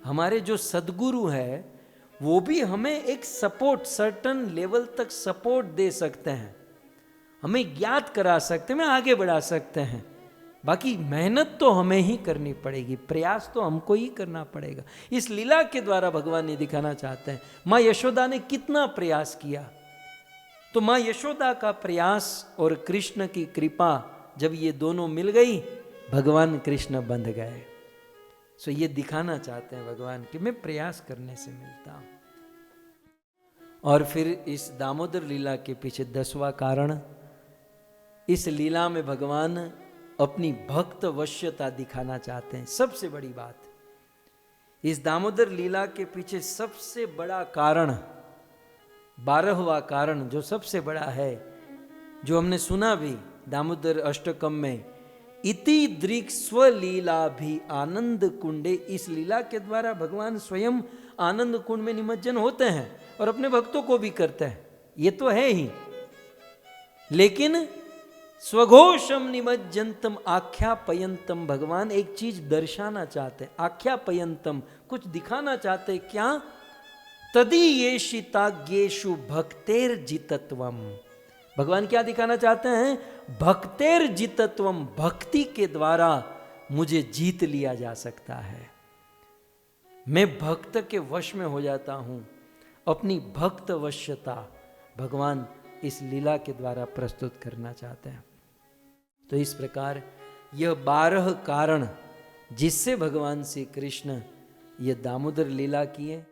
हमारे जो सदगुरु है, वो भी हमें एक सपोर्ट, सर्टन लेवल तक सपोर्ट दे सकते हैं, हमें ज्ञात करा सकते हैं, हमें आगे बढ़ा सकते हैं। बाकी मेहनत तो हमें ही करनी पड़ेगी, प्रयास तो हमको ही करना पड़ेगा। इस लीला के द्वारा भगवान ये दिखाना चाहते हैं। माँ यशोदा ने कितना प्रयास किया, तो माँ यशोदा का प्रयास और कृष्ण की कृपा जब ये दोनों मिल गई, भगवान कृष्ण बंध गए। सो ये दिखाना चाहते हैं भगवान कि मैं प्रयास करने से मिलता हूं। और फिर इस दामोदर लीला के पीछे 10वां कारण, इस लीला में भगवान अपनी भक्त वश्यता दिखाना चाहते हैं। सबसे बड़ी बात, इस दामोदर लीला के पीछे सबसे बड़ा कारण, 12वां कारण जो सबसे बड़ा है, जो हमने सुना भी दामोदर अष्टकम में, इति दृक् स्वलीला भी आनंद कुंडे। इस लीला के द्वारा भगवान स्वयं आनंद कुंड में निमज्जन होते हैं और अपने भक्तों को भी करते हैं, ये तो है ही। लेकिन स्वघोषम निमज्जनतम आख्यापयंतम, भगवान एक चीज दर्शाना चाहते हैं, आख्यापयंतम, कुछ दिखाना चाहते हैं। क्या? तदीयेशिताज्ञेषु भक्तेर्जितत्वम। भगवान क्या दिखाना चाहते हैं? भक्तेर्जितत्वम, भक्ति के द्वारा मुझे जीत लिया जा सकता है, मैं भक्त के वश में हो जाता हूं। अपनी भक्त वश्यता भगवान इस लीला के द्वारा प्रस्तुत करना चाहते हैं। तो इस प्रकार यह 12 कारण जिससे भगवान श्री कृष्ण ये दामोदर लीला किए,